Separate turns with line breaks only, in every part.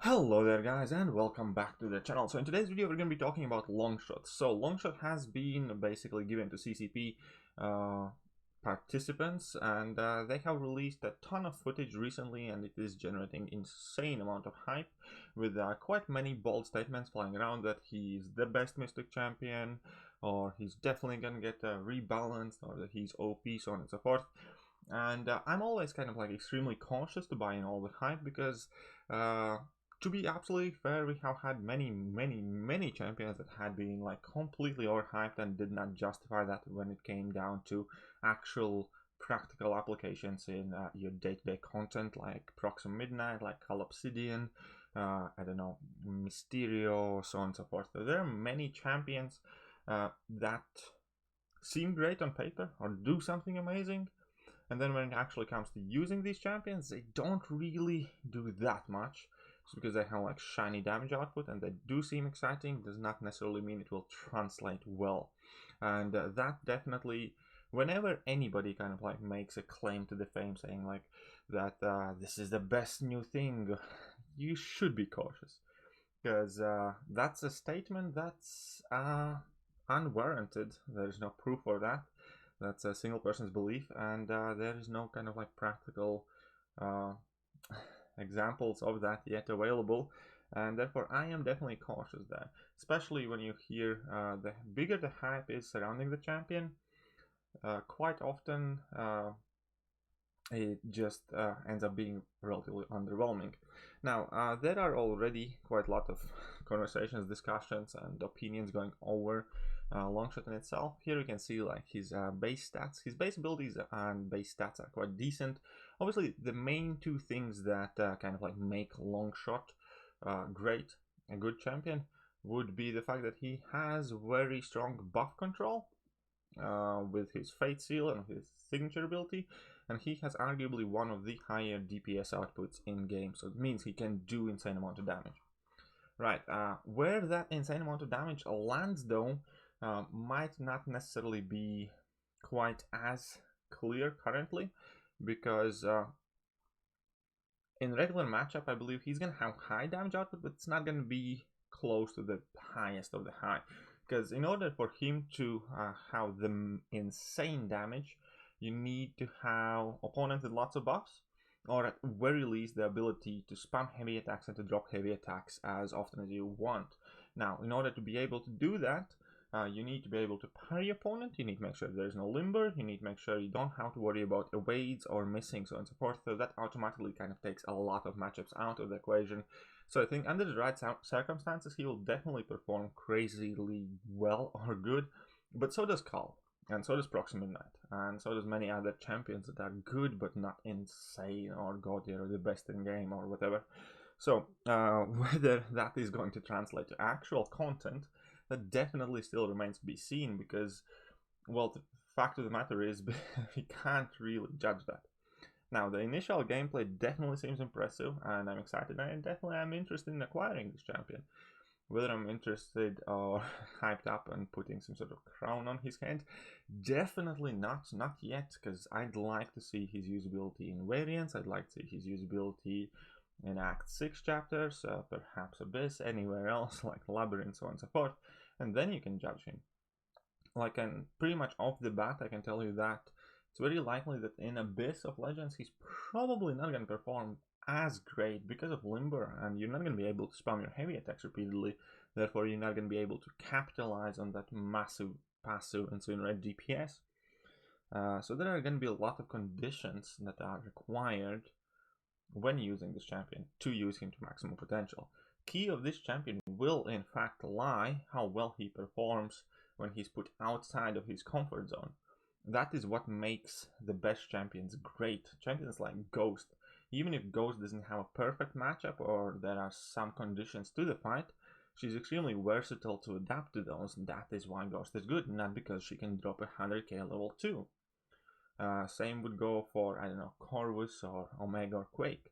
Hello there guys and welcome back to the channel. So in today's video we're going to be talking about Longshot. So Longshot has been basically given to CCP participants and they have released a ton of footage recently and it is generating insane amount of hype with quite many bold statements flying around that he's the best Mystic champion, or he's definitely going to get rebalanced, or that he's OP, so on and so forth. And I'm always kind of like extremely cautious to buy in all the hype because to be absolutely fair, we have had many champions that had been like completely overhyped and did not justify that when it came down to actual practical applications in your day-to-day content, like Proxima Midnight, like Call Obsidian, I don't know, Mysterio, so on and so forth. So there are many champions that seem great on paper or do something amazing, and then when it actually comes to using these champions, they don't really do that much. Just because they have like shiny damage output and they do seem exciting does not necessarily mean it will translate well. And that definitely, whenever anybody kind of like makes a claim to the fame saying like that this is the best new thing, you should be cautious, because that's a statement that's unwarranted. There's no proof for that. That's a single person's belief, and there is no kind of like practical examples of that yet available, and therefore I am definitely cautious there, especially when you hear the bigger the hype is surrounding the champion, quite often it just ends up being relatively underwhelming. Now there are already quite a lot of conversations, discussions and opinions going over Longshot in itself. Here you can see like his base stats, his base abilities and base stats are quite decent. Obviously the main two things that kind of like make Longshot great, a good champion, would be the fact that he has very strong buff control with his Fate Seal and his signature ability, and he has arguably one of the higher DPS outputs in game, so it means he can do insane amount of damage. Right, where that insane amount of damage lands though might not necessarily be quite as clear currently, because in regular matchup I believe he's gonna have high damage output, but it's not gonna be close to the highest of the high, because in order for him to have the insane damage, you need to have opponents with lots of buffs, or at very least the ability to spam heavy attacks and to drop heavy attacks as often as you want. Now in order to be able to do that, you need to be able to parry opponent, you need to make sure there's no limber, you need to make sure you don't have to worry about evades or missing, so on and so forth. So that automatically kind of takes a lot of matchups out of the equation. So I think under the right circumstances he will definitely perform crazily well or good, but so does Call, and so does Proxima Midnight, and so does many other champions that are good but not insane or godly or the best in game or whatever. So whether that is going to translate to actual content, that definitely still remains to be seen, because, well, the fact of the matter is we can't really judge that. Now the initial gameplay definitely seems impressive and I'm excited, and I definitely am interested in acquiring this champion. Whether I'm interested or hyped up and putting some sort of crown on his head, definitely not yet, because I'd like to see his usability in variants, I'd like to see his usability in Act 6 chapters, perhaps Abyss, anywhere else like Labyrinth, so on and so forth, and then you can judge him. Like, and pretty much off the bat I can tell you that it's very likely that in Abyss of Legends he's probably not going to perform as great because of limber, and you're not going to be able to spam your heavy attacks repeatedly, therefore you're not going to be able to capitalize on that massive passive incinerate DPS. So there are going to be a lot of conditions that are required when using this champion to use him to maximum potential. Key of this champion will in fact lie how well he performs when he's put outside of his comfort zone. That is what makes the best champions great. Champions like Ghost, even if Ghost doesn't have a perfect matchup or there are some conditions to the fight, she's extremely versatile to adapt to those. That is why Ghost is good, not because she can drop 100k level 2. Same would go for, I don't know, Corvus or Omega or Quake.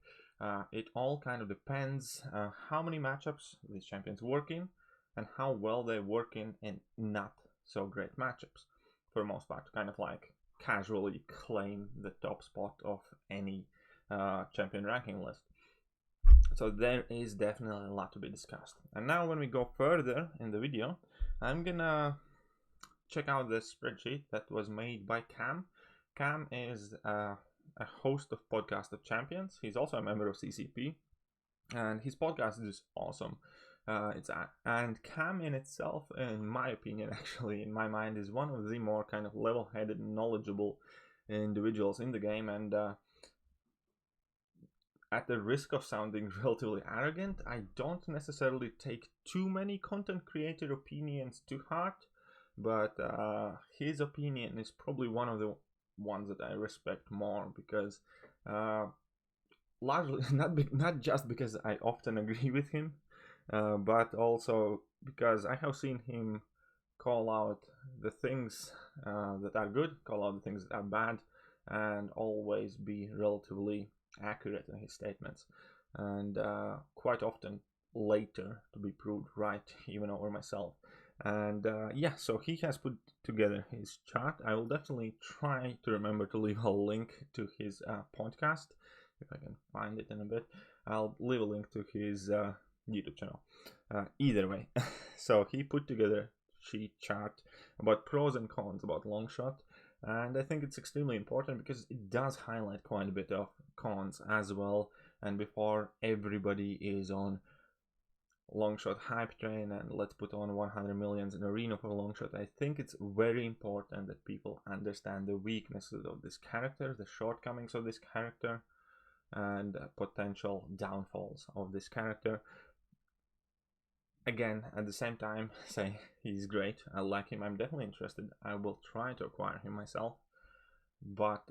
It all kind of depends how many matchups these champions work in and how well they work in not so great matchups, for the most part, to kind of like casually claim the top spot of any champion ranking list. So there is definitely a lot to be discussed. And now when we go further in the video, I'm gonna check out the spreadsheet that was made by Cam. Cam is a host of Podcast of Champions. He's also a member of CCP, and his podcast is awesome. And Cam in itself, in my opinion, actually, in my mind, is one of the more kind of level-headed, knowledgeable individuals in the game. And at the risk of sounding relatively arrogant, I don't necessarily take too many content creator opinions to heart, but his opinion is probably one of the ones that I respect more, because largely not just because I often agree with him, but also because I have seen him call out the things that are good, call out the things that are bad, and always be relatively accurate in his statements, and quite often later to be proved right, even over myself. And yeah, so he has put together his chart. I will definitely try to remember to leave a link to his podcast. If I can find it in a bit, I'll leave a link to his YouTube channel. Either way, so he put together sheet chart about pros and cons about Longshot, and I think it's extremely important because it does highlight quite a bit of cons as well. And before everybody is on Longshot hype train and let's put on 100 millions in arena for Longshot, I think it's very important that people understand the weaknesses of this character, the shortcomings of this character, and potential downfalls of this character. Again, at the same time, say he's great, I like him, I'm definitely interested, I will try to acquire him myself, but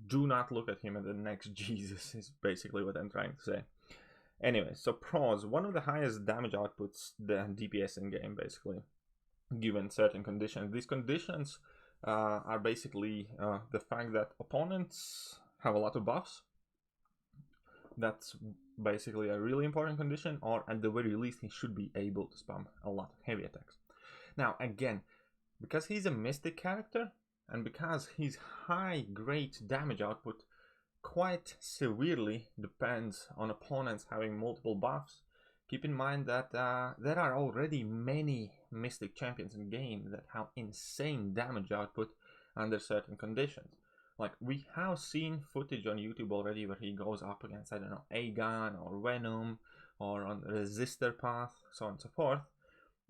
do not look at him as the next Jesus, is basically what I'm trying to say. Anyway, so pros, one of the highest damage outputs, the DPS in game, basically, given certain conditions. These conditions are basically the fact that opponents have a lot of buffs. That's basically a really important condition, or at the very least he should be able to spam a lot of heavy attacks. Now again, because he's a mystic character and because his high great damage output quite severely depends on opponents having multiple buffs, keep in mind that there are already many mystic champions in game that have insane damage output under certain conditions. Like, we have seen footage on YouTube already where he goes up against, I don't know, Aegon or Venom or on Resistor path, so on and so forth.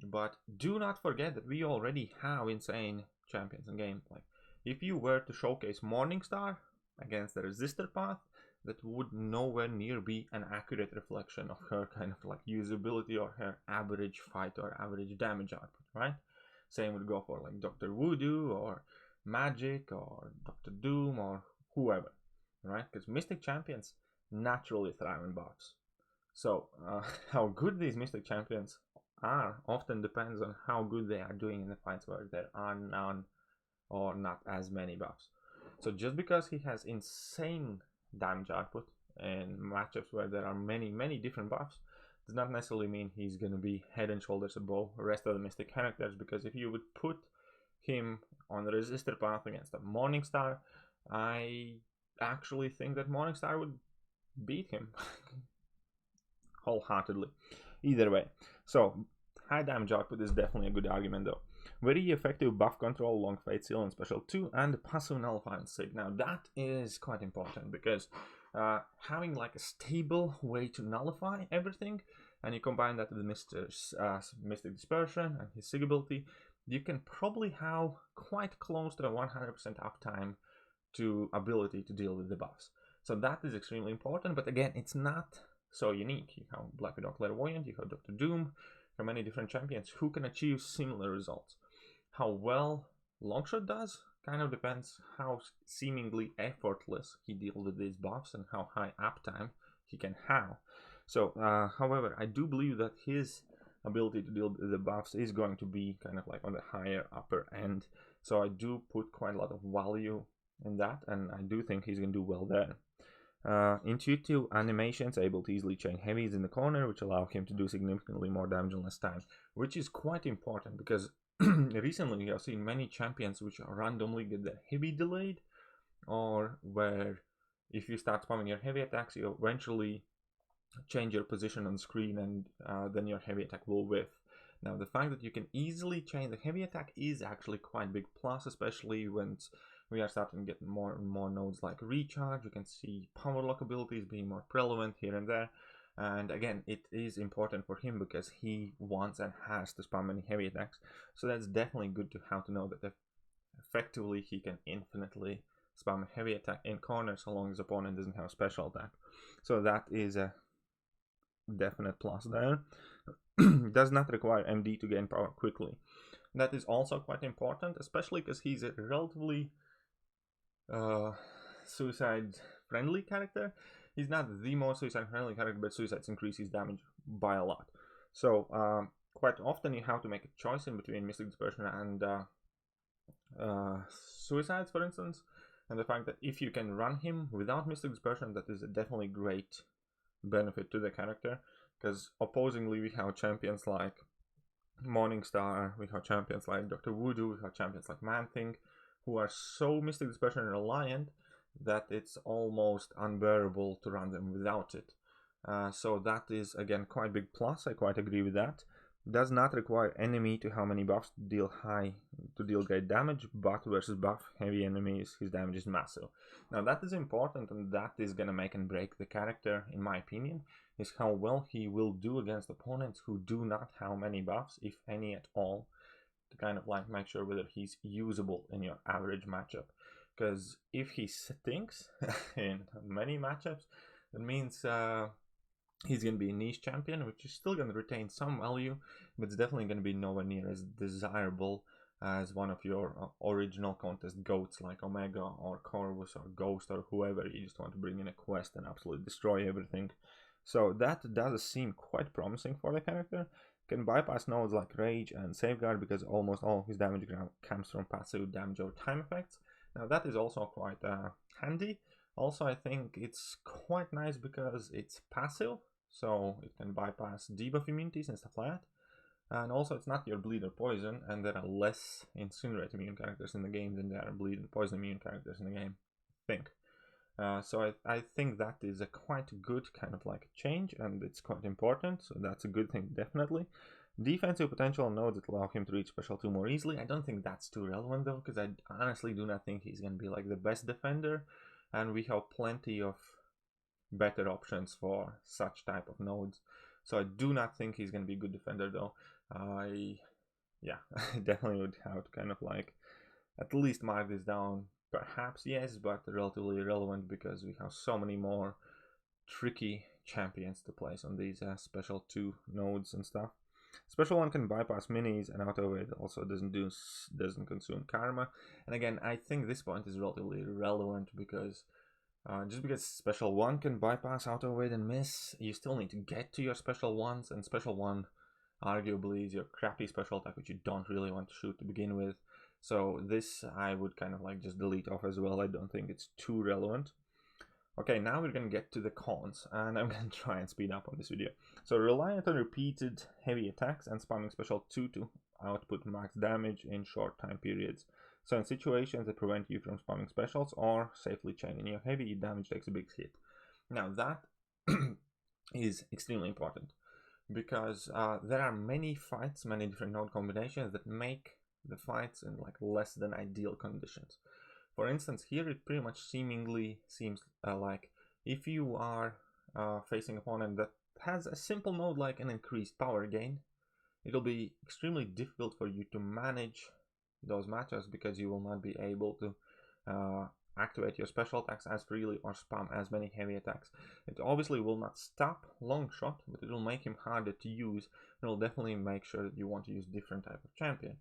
But do not forget that we already have insane champions in game. Like, if you were to showcase Morningstar against the Resistor path, that would nowhere near be an accurate reflection of her kind of like usability or her average fight or average damage output, right? Same would go for like Dr. Voodoo or Magic or Dr. Doom or whoever, right? Because Mystic Champions naturally thrive in buffs. So how good these Mystic Champions are often depends on how good they are doing in the fights where there are none or not as many buffs. So just because he has insane damage output in matchups where there are many different buffs does not necessarily mean he's going to be head and shoulders above the rest of the Mystic characters, because if you would put him on the Resistor path against a Morningstar, I actually think that Morningstar would beat him wholeheartedly. Either way, so high damage output is definitely a good argument though. Very effective buff control, long fate seal and special 2, and passive nullify and sig. Now that is quite important because having like a stable way to nullify everything, and you combine that with Mystic Dispersion and his sig ability, you can probably have quite close to a 100% uptime to ability to deal with the buffs. So that is extremely important, but again, it's not so unique. You have Black Widow Clairvoyant, you have Dr. Doom, there are many different champions who can achieve similar results. How well Longshot does kind of depends how seemingly effortless he deals with these buffs and how high uptime he can have. So, however, I do believe that his ability to deal with the buffs is going to be kind of like on the higher upper end. So I do put quite a lot of value in that, and I do think he's going to do well there. Intuitive animations, able to easily chain heavies in the corner, which allow him to do significantly more damage in less time, which is quite important because recently we have seen many champions which randomly get their heavy delayed, or where if you start spamming your heavy attacks, you eventually change your position on screen, and then your heavy attack will whiff. Now, the fact that you can easily change the heavy attack is actually quite big plus, especially when we are starting to get more and more nodes like recharge. You can see power lock abilities being more prevalent here and there. And again, it is important for him because he wants and has to spam many heavy attacks. So that's definitely good to have to know that effectively he can infinitely spam a heavy attack in corners so long as opponent doesn't have a special attack. So that is a definite plus there. Does not require MD to gain power quickly. That is also quite important, especially because he's a relatively suicide friendly character. He's not the most suicide friendly character, but suicides increase his damage by a lot. So quite often you have to make a choice in between Mystic Dispersion and suicides, for instance. And the fact that if you can run him without Mystic Dispersion, that is a definitely great benefit to the character. Because opposingly, we have champions like Morningstar, we have champions like Dr. Voodoo, we have champions like Man-Thing, who are so Mystic Dispersion reliant that it's almost unbearable to run them without it. So that is, again, quite big plus. I quite agree with that. Does not require enemy to have many buffs to deal great damage, but versus buff heavy enemies, his damage is massive. Now that is important, and that is gonna make and break the character, in my opinion, is how well he will do against opponents who do not have many buffs, if any at all, to kind of like make sure whether he's usable in your average matchup. Because if he stinks in many matchups, that means he's going to be a niche champion, which is still going to retain some value, but it's definitely going to be nowhere near as desirable as one of your original contest goats like Omega or Corvus or Ghost or whoever. You just want to bring in a quest and absolutely destroy everything. So that does seem quite promising for the character. Can bypass nodes like Rage and Safeguard because almost all of his damage comes from passive damage over time effects. Now that is also quite handy. Also, I think it's quite nice because it's passive, so it can bypass debuff immunities and stuff like that. And also, it's not your bleed or poison, and there are less incinerate immune characters in the game than there are bleed and poison immune characters in the game, I think. So I think that is a quite good kind of like change, and it's quite important, so that's a good thing, definitely. Defensive potential nodes that allow him to reach special 2 more easily. I don't think that's too relevant though, because I honestly do not think he's going to be like the best defender, and we have plenty of better options for such type of nodes. So I do not think he's going to be a good defender though. I definitely would have to kind of like at least mark this down. Perhaps yes, but relatively irrelevant because we have so many more tricky champions to place on these special 2 nodes and stuff. Special 1 can bypass minis, and auto evade also doesn't consume karma. And again, I think this point is relatively irrelevant because just because special 1 can bypass auto evade and miss, you still need to get to your special 1s, and special 1 arguably is your crappy special attack which you don't really want to shoot to begin with. So this I would kind of like just delete off as well. I don't think it's too relevant. Okay, now we're going to get to the cons, and I'm going to try and speed up on this video. So reliant on repeated heavy attacks and spamming special 2 to output max damage in short time periods. So in situations that prevent you from spamming specials or safely chaining your heavy, damage takes a big hit. Now that is extremely important because there are many fights, many different node combinations that make the fights in like less than ideal conditions. For instance, here it pretty much seemingly seems like if you are facing an opponent that has a simple node like an increased power gain, it'll be extremely difficult for you to manage those matchups because you will not be able to activate your special attacks as freely or spam as many heavy attacks. It obviously will not stop Longshot, but it will make him harder to use. It will definitely make sure that you want to use different type of champion.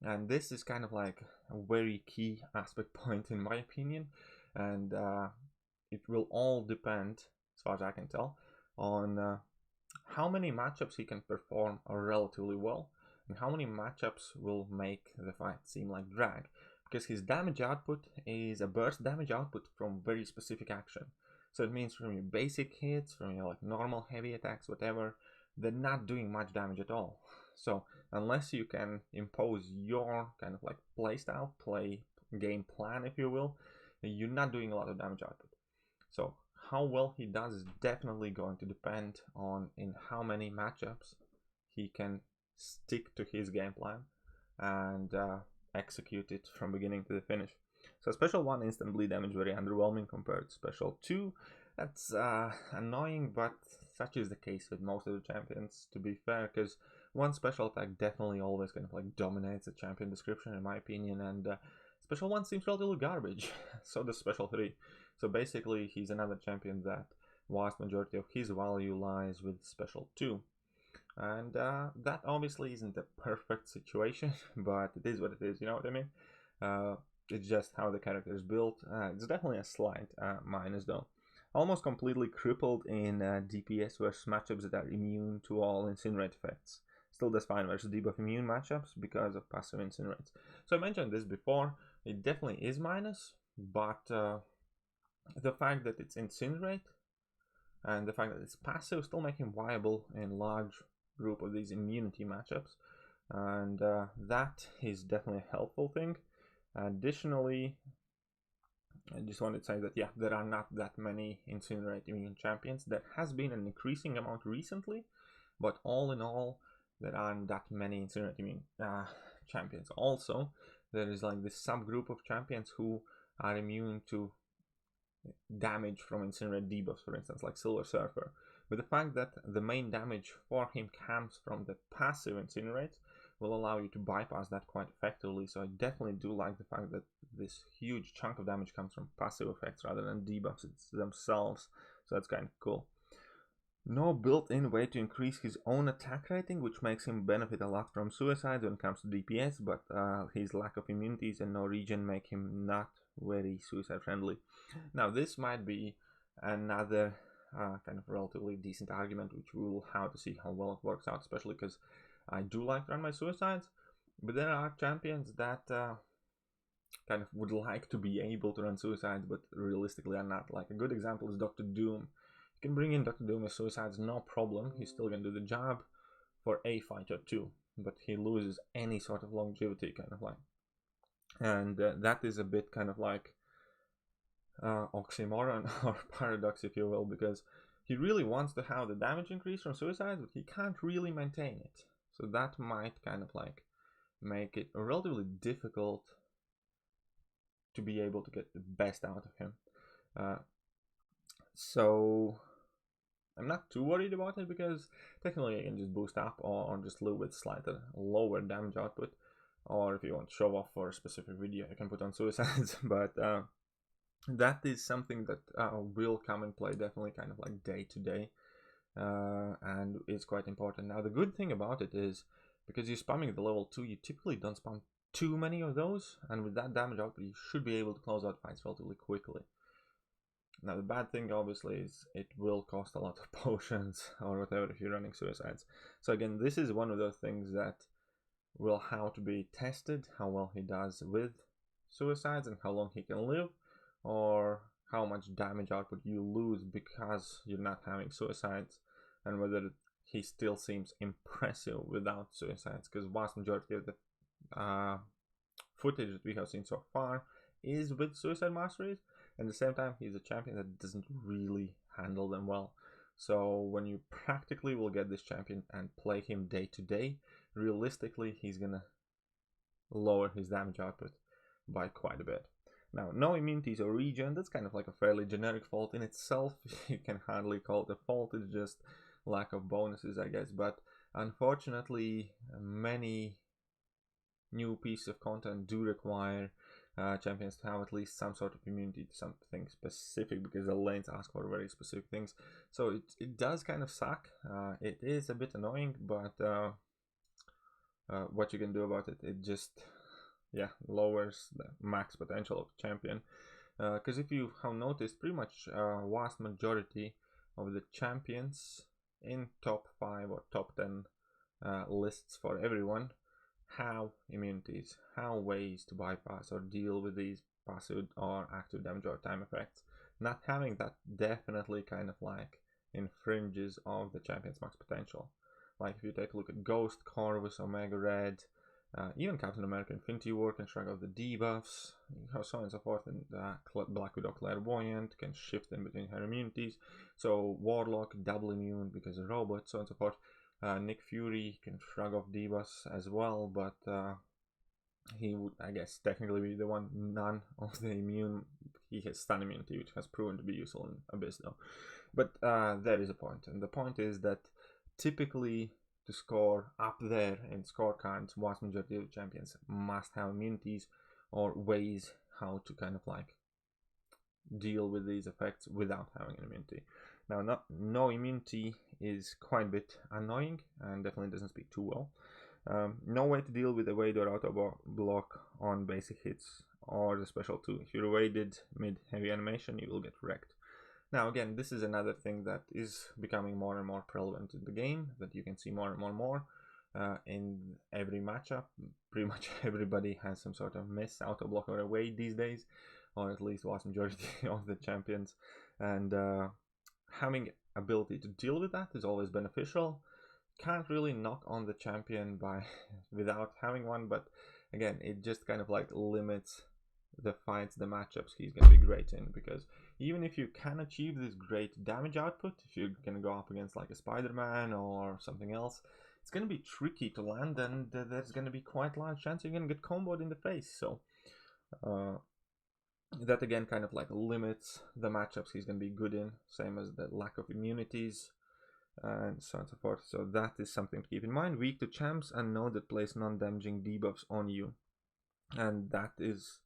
And this is kind of like a very key aspect point in my opinion, and it will all depend, as far as I can tell, on how many matchups he can perform relatively well, and how many matchups will make the fight seem like drag. Because his damage output is a burst damage output from very specific action. So it means from your basic hits, from your like normal heavy attacks, whatever, they're not doing much damage at all. So unless you can impose your kind of like play game plan, if you will, you're not doing a lot of damage output. So how well he does is definitely going to depend on in how many matchups he can stick to his game plan and execute it from beginning to the finish. So special 1 instant bleed damage, very underwhelming compared to special 2. That's annoying, but such is the case with most of the champions, to be fair, because one special attack definitely always kind of like dominates the champion description in my opinion, and special 1 seems relatively garbage. So does special 3. So basically he's another champion that vast majority of his value lies with special 2. And that obviously isn't the perfect situation, but it is what it is, you know what I mean? It's just how the character is built. It's definitely a slight minus though. Almost completely crippled in DPS versus matchups that are immune to all incinerate effects. Still does fine versus debuff immune matchups because of passive incinerates. So I mentioned this before, it definitely is minus, but the fact that it's incinerate and the fact that it's passive still make him viable in large group of these immunity matchups, and that is definitely a helpful thing. Additionally, I just wanted to say that yeah, there are not that many incinerate immune champions. There has been an increasing amount recently, but all in all there aren't that many incinerate immune champions. Also, there is like this subgroup of champions who are immune to damage from incinerate debuffs, for instance, like Silver Surfer. But the fact that the main damage for him comes from the passive incinerates will allow you to bypass that quite effectively. So I definitely do like the fact that this huge chunk of damage comes from passive effects rather than debuffs themselves. So that's kind of cool. No built-in way to increase his own attack rating, which makes him benefit a lot from suicides when it comes to DPS, but his lack of immunities and no regen make him not very suicide friendly. Now this might be another kind of relatively decent argument, which we will have to see how well it works out, especially because I do like to run my suicides, but there are champions that kind of would like to be able to run suicides, but realistically are not. Like a good example is Dr. Doom. You can bring in Dr. Doom with suicides, no problem. He's still going to do the job for a fight or two, but he loses any sort of longevity, kind of like. And that is a bit kind of like oxymoron or paradox, if you will, because he really wants to have the damage increase from suicides, but he can't really maintain it. So that might kind of like make it relatively difficult to be able to get the best out of him. So I'm not too worried about it because technically I can just boost up or just live with slightly lower damage output, or if you want to show off for a specific video you can put on suicides. But that is something that will come and play definitely kind of like day to day, and it's quite important. Now the good thing about it is because you're spamming the level 2, you typically don't spam too many of those, and with that damage output you should be able to close out fights relatively quickly. Now the bad thing obviously is it will cost a lot of potions or whatever if you're running suicides. So again, this is one of those things that will have to be tested, how well he does with suicides and how long he can live, or how much damage output you lose because you're not having suicides, and whether he still seems impressive without suicides, because vast majority of the footage that we have seen so far is with suicide masteries, and at the same time he's a champion that doesn't really handle them well. So when you practically will get this champion and play him day to day, realistically he's gonna lower his damage output by quite a bit. Now, no immunities or regen, that's kind of like a fairly generic fault in itself. You can hardly call it a fault, it's just lack of bonuses, I guess. But unfortunately, many new pieces of content do require champions to have at least some sort of immunity to something specific, because the lanes ask for very specific things. So it does kind of suck. It is a bit annoying, but what you can do about it, it just lowers the max potential of the champion. Because if you have noticed, pretty much vast majority of the champions in top 5 or top 10 lists for everyone have immunities, have ways to bypass or deal with these passive or active damage or time effects. Not having that definitely kind of like infringes of the champion's max potential. Like if you take a look at Ghost, Corvus, Omega Red, Even Captain America Infinity War can shrug off the debuffs, so on and so forth, and Black Widow Clairvoyant can shift in between her immunities, so Warlock double immune because of robot, so on and so forth. Nick Fury can shrug off debuffs as well, but he would, I guess, technically be the one none of the immune. He has stun immunity, which has proven to be useful in Abyss though. But there is a point, and the point is that typically to score up there in scorecards, vast majority of champions must have immunities or ways how to kind of like deal with these effects without having an immunity. Now, no immunity is quite a bit annoying and definitely doesn't speak too well. No way to deal with evade or auto block on basic hits or the special 2. If you're evaded mid heavy animation, you will get wrecked. Now again, this is another thing that is becoming more and more prevalent in the game, that you can see more and more in every matchup. Pretty much everybody has some sort of miss, auto block or evade these days, or at least vast majority of the champions. And having ability to deal with that is always beneficial. Can't really knock on the champion without having one, but again, it just kind of like limits the fights, the matchups he's going to be great in, because even if you can achieve this great damage output, if you're going to go up against like a Spider-Man or something else, it's going to be tricky to land, and there's going to be quite a large chance you're going to get comboed in the face. So that again kind of like limits the matchups he's going to be good in, same as the lack of immunities and so on and so forth. So that is something to keep in mind. Weak to champs and node that place non-damaging debuffs on you, and that is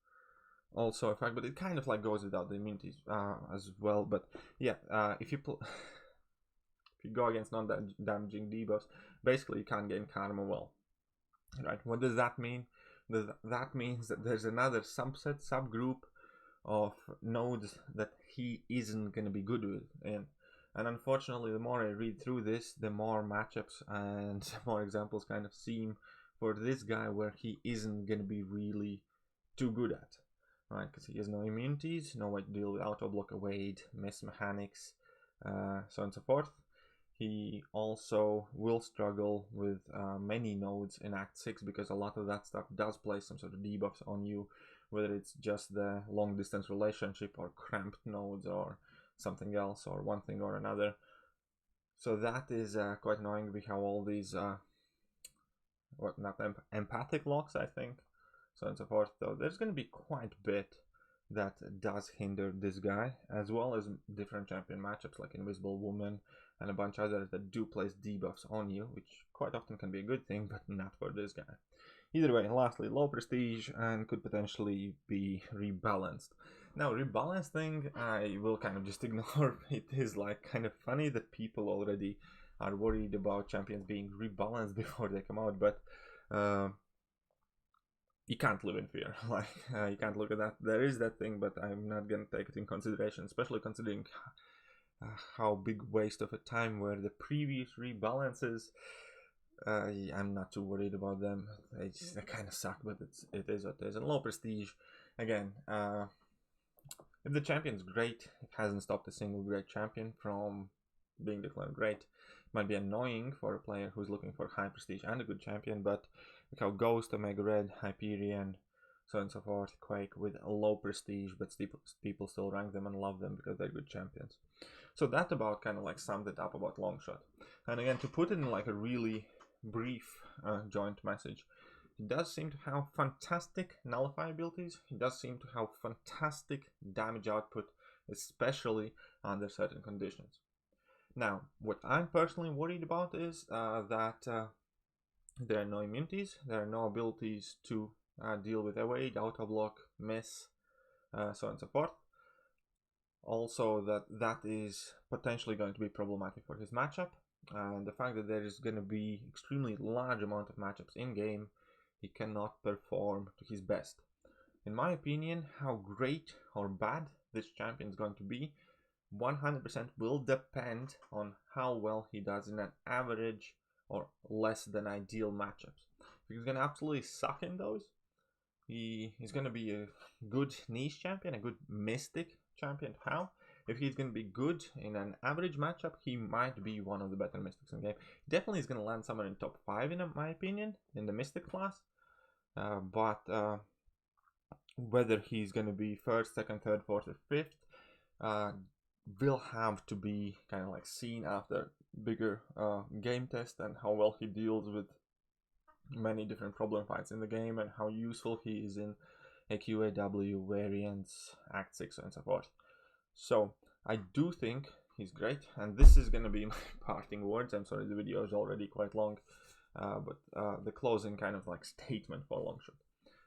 also a fact, but it kind of like goes without the immunities as well. But yeah, if you go against non-damaging debuffs, basically you can't gain karma well, right? What does that mean? That means that there's another subgroup of nodes that he isn't going to be good with, and unfortunately the more I read through this, the more matchups and more examples kind of seem for this guy where he isn't going to be really too good at, right? Because he has no immunities, no way to deal with auto block, evade, miss mechanics, so on and so forth. He also will struggle with many nodes in Act 6, because a lot of that stuff does place some sort of debuffs on you, whether it's just the long distance relationship or cramped nodes or something else or one thing or another. So that is quite annoying. We have all these empathic locks, I think, so on and so forth. So there's going to be quite a bit that does hinder this guy, as well as different champion matchups like Invisible Woman and a bunch of others that do place debuffs on you, which quite often can be a good thing, but not for this guy. Either way, lastly, low prestige and could potentially be rebalanced. Now, rebalance thing, I will kind of just ignore. It is like kind of funny that people already are worried about champions being rebalanced before they come out, but you can't live in fear. Like, you can't look at that. There is that thing, but I'm not going to take it in consideration, especially considering how big waste of a time were the previous rebalances. I'm not too worried about them. They kind of suck, but it is what it is. And low prestige, again, if the champion's great, it hasn't stopped a single great champion from being declared great. It might be annoying for a player who's looking for high prestige and a good champion, but look how Ghost, Omega Red, Hyperion, so on and so forth, Quake with a low prestige, but people still rank them and love them because they're good champions. So that about kind of like summed it up about Longshot. And again, to put it in like a really brief joint message, he does seem to have fantastic nullify abilities. He does seem to have fantastic damage output, especially under certain conditions. Now, what I'm personally worried about is that there are no immunities, there are no abilities to deal with evade, auto block, miss, so on and so forth. Also, that is potentially going to be problematic for his matchup. The fact that there is going to be extremely large amount of matchups in game, he cannot perform to his best. In my opinion, how great or bad this champion is going to be 100% will depend on how well he does in an average or less than ideal matchups. If he's going to absolutely suck in those, he's going to be a good niche champion, a good mystic champion. How? If he's going to be good in an average matchup, he might be one of the better mystics in the game. Definitely is going to land somewhere in top 5 in my opinion, in the mystic class. but whether he's going to be first, second, third, fourth, or fifth will have to be kind of like seen after bigger game test, and how well he deals with many different problem fights in the game, and how useful he is in AQAW variants, Act 6, and so forth. So I do think he's great, and this is going to be my parting words. I'm sorry, the video is already quite long, but the closing kind of like statement for Longshot.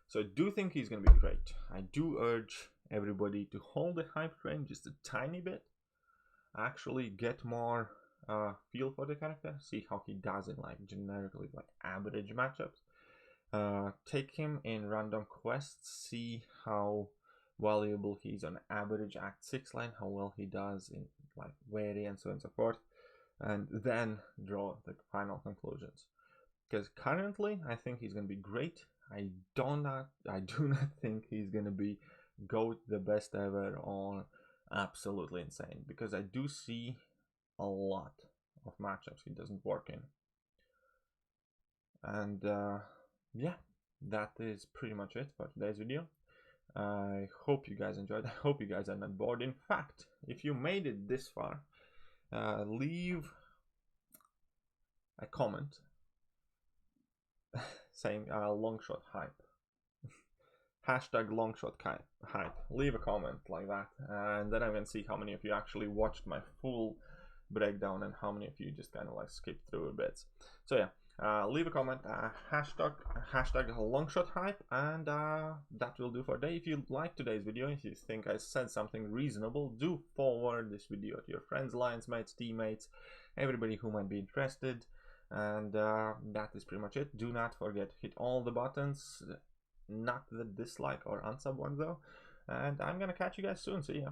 So I do think he's going to be great. I do urge everybody to hold the hype train just a tiny bit, actually get more feel for the character, see how he does in like generically like average matchups. Take him in random quests, see how valuable he's on average Act 6 line, how well he does in like variants, so and so forth, and then draw the final conclusions. Because currently I think he's going to be great. I do not think he's going to be GOAT, the best ever, or absolutely insane, because I do see a lot of matchups he doesn't work in. And yeah, that is pretty much it for today's video. I hope you guys enjoyed. I hope you guys are not bored. In fact, if you made it this far, leave a comment saying Longshot hype. Hashtag Longshot hype. Leave a comment like that, and then I can see how many of you actually watched my full breakdown and how many of you just kind of like skipped through a bit. So yeah, leave a comment, hashtag Longshot hype, and that will do for today. If you like today's video, if you think I said something reasonable, do forward this video to your friends, alliance mates, teammates, everybody who might be interested. And that is pretty much it. Do not forget, hit all the buttons, not the dislike or unsub one though. And I'm gonna catch you guys soon. See ya.